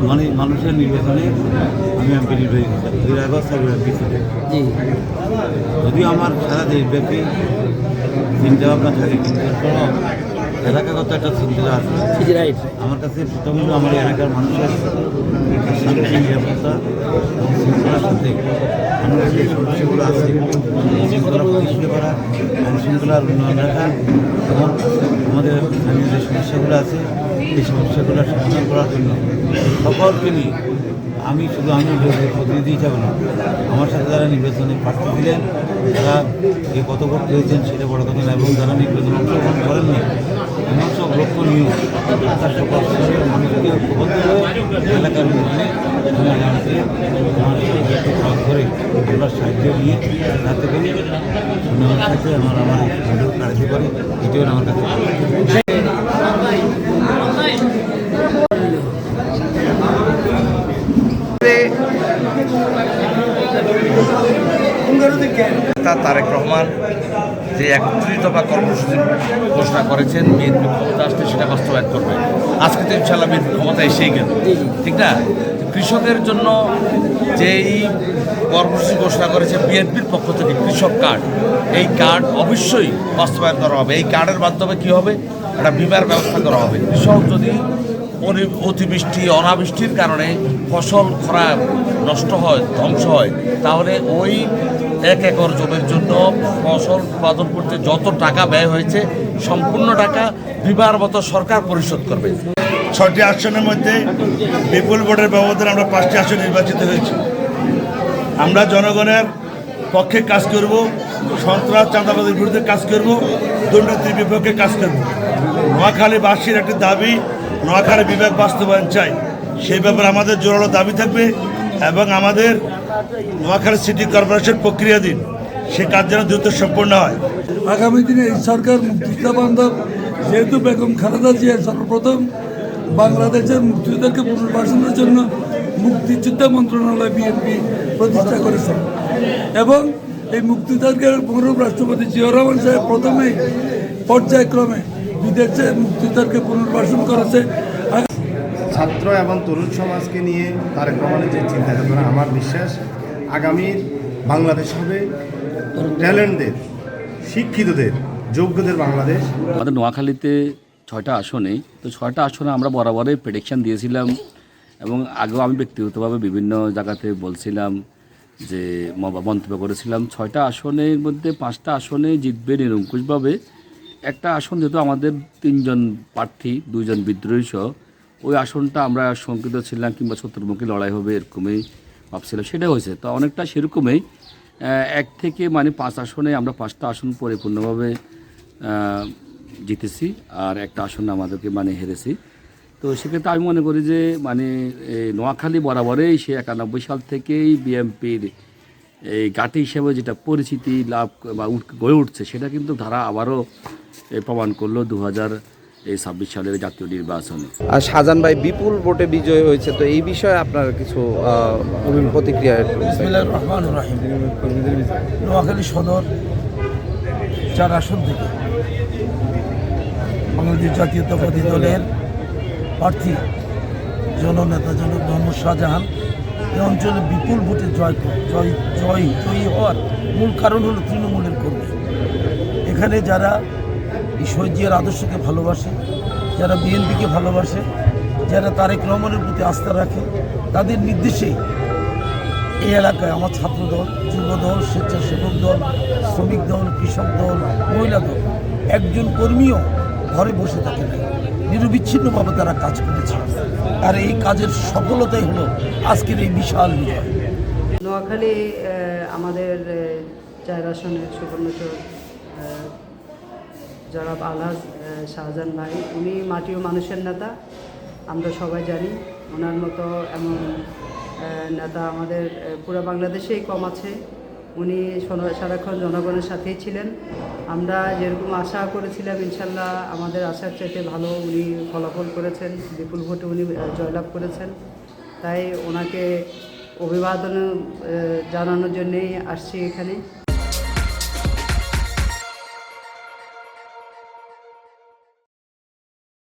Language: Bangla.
মানে মানুষের নির্বাচনে আমি এমপি নির্বাচিত 2011 সালের এমপি ছিলেন। যদিও আমার সারা দেশব্যাপী চিন্তা ভাবনা থাকে, কিন্তু এলাকাগত একটা চিন্তা আছে। আমার কাছে প্রথম হলো আমার এলাকার মানুষের শান্তি, নিরাপত্তা এবং শৃঙ্খলার সাথে মানুষের যে সমস্যাগুলো আছে শৃঙ্খলা প্রতিষ্ঠিত করা, আইন শৃঙ্খলার উন্নয়ন রাখা এবং আমাদের স্থানীয় যে সমস্যাগুলো আছে এই সমস্যাগুলো সমাধান করার জন্য সকলকে নিয়ে আমি প্রতিনিধি হিসাবে না, আমার সাথে যারা নির্বাচনে প্রার্থী ছিলেন তারা যে কত ভোট পেয়েছেন সেটা বড় কথা না, এবং যারা নির্বাচনে অংশগ্রহণ করেননি এমন সব লক্ষ্য নিয়েও তার সকল স্তরের মানুষকে ঐক্যবদ্ধ হয়ে এলাকার উন্নয়নে আমি আগামীতে আমার কাজ করে ওনার সাহায্য নিয়ে যাতে করে উন্নয়নের সাথে আমার এই সুন্দর কাটাতে পারি, এটাও আমার কাছে তারেক রহমান যে 31 দফা কর্মসূচি ঘোষণা করেছেন বিএনপি ক্ষমতা আসতে সেটা বাস্তবায়ন করবে। আজকে তো ইনশাআল্লাহ বিএনপি ক্ষমতা এসেই গেল, ঠিক না? কৃষকের জন্য যেই কর্মসূচি ঘোষণা করেছে বিএনপির পক্ষ থেকে কৃষক কার্ড, এই কার্ড অবশ্যই বাস্তবায়ন করা হবে। এই কার্ডের মাধ্যমে কী হবে, একটা বিমার ব্যবস্থা করা হবে। কৃষক যদি অতিবৃষ্টি অনাবৃষ্টির কারণে ফসল খারাপ নষ্ট হয়, ধ্বংস হয়, তাহলে ওই 1 একর জমির জন্য ফসল উৎপাদন করতে যত টাকা ব্যয় হয়েছে সম্পূর্ণ টাকা বিমার মতো সরকার পরিশোধ করবে। 6টি আসনের মধ্যে বিপুল ভোটের ব্যবধানে আমরা 5টি আসন নির্বাচিত হয়েছি। আমরা জনগণের পক্ষে কাজ করব, সন্ত্রাস চাঁদাবাদের বিরুদ্ধে কাজ করব, দুর্নীতির বিপক্ষে কাজ করব। নোয়াখালীবাসীর একটি দাবি, নোয়াখালী বিভাগ বাস্তবায়ন চাই, সেই ব্যাপারে আমাদের জোরালো দাবি থাকবে এবং আমাদের নোয়াখালী সিটি কর্পোরেশন প্রক্রিয়াধীন সে কাজ যেন দ্রুত সম্পন্ন হয়। আগামী দিনে এই সরকার মুক্তিযোদ্ধা বান্ধব, যেহেতু বেগম খালেদা জিয়া সর্বপ্রথম বাংলাদেশের মুক্তিযোদ্ধাকে পুনর্বাসনের জন্য মুক্তিযোদ্ধা মন্ত্রণালয় বিএনপি প্রতিষ্ঠা করেছে এবং এই মুক্তিযোদ্ধাকে মরহুম রাষ্ট্রপতি জিয়াউর রহমান সাহেব প্রথমেই পর্যায়ক্রমে বিদেশে মুক্তিযোদ্ধাকে পুনর্বাসন করেছে। ছাত্র এবং তরুণ সমাজকে নিয়ে তারেক রহমানের যে চিন্তা ভাবনা, আমার বিশ্বাস আগামীর বাংলাদেশ হবে ট্যালেন্টদের, শিক্ষিতদের, যোগ্যদের বাংলাদেশ। আমাদের নোয়াখালীতে 6টা আসনে, তো 6টা আসনে আমরা বরাবরই প্রেডিকশান দিয়েছিলাম এবং আগেও আমি ব্যক্তিগতভাবে বিভিন্ন জায়গাতে বলছিলাম যে মন্তব্য করেছিলাম 6টা আসনের মধ্যে 5টা আসনে জিতবে নিরঙ্কুশভাবে। একটা আসন যেহেতু আমাদের 3জন প্রার্থী 2জন বিদ্রোহী সহ, ওই আসনটা আমরা শঙ্কিত ছিলাম কিংবা শত্রুমুখী লড়াই হবে এরকমই ভাবছিলাম, সেটা হয়েছে। তো অনেকটা সেরকমই 1 থেকে 5 আসনে আমরা 5টা আসন পরিপূর্ণভাবে জিতেছি আর একটা আসন আমাদেরকে হেরেছি। তো সেক্ষেত্রে আমি মনে করি যে নোয়াখালী বরাবরেই সে 91 সাল থেকেই বিএনপির এই ঘাঁটি হিসেবে যেটা পরিচিতি লাভ বা গড়ে উঠছে সেটা কিন্তু ধারা আবারও প্রমাণ করলো 2026 সালের জাতীয় নির্বাচনে। আর শাহজাহান ভাই বিপুল ভোটে বিজয় হয়েছে, তো এই বিষয়ে আপনার কিছু প্রতিক্রিয়া? বিসমিল্লাহির রহমানির রহিম। নোয়াখালী সদর 4 আসন থেকে বাংলাদেশ জাতীয়তাবাদী দলের প্রার্থী জননেতা জনক মোহাম্মদ শাহজাহান এই অঞ্চলে বিপুল ভোটে জয়ী হওয়ার মূল কারণ হলো তৃণমূলের কর্মী। এখানে যারা শহীদ জিয়ার আদর্শকে ভালোবাসে, যারা বিএনপিকে ভালোবাসে, যারা তারেক রহমানের প্রতি আস্থা রাখে, তাদের নির্দেশেই এই এলাকায় আমার ছাত্র দল, যুব দল, স্বেচ্ছাসেবক দল, শ্রমিক দল, কৃষক দল, মহিলা দল, একজন কর্মীও ঘরে বসে থাকে না, নিরবিচ্ছিন্নভাবে তারা কাজ করেছে। আর এই কাজের সফলতাই হলো আজকের এই বিশাল বিজয়। নোয়াখালী আমাদের 4 আসনের সুবর্ণচর জনাব আলহাজ শাহজাহান ভাই, উনি মাটি ও মানুষের নেতা, আমরা সবাই জানি। ওনার মতো এমন নেতা আমাদের পুরো বাংলাদেশেই কম আছে। উনি সারাক্ষণ জনগণের সাথেই ছিলেন। আমরা যেরকম আশা করেছিলাম ইনশাল্লাহ আমাদের আশার চাইতে ভালো উনি ফলাফল করেছেন, বিপুল ভোটে উনি জয়লাভ করেছেন। তাই ওনাকে অভিবাদন জানানোর জন্যেই আসছি এখানে।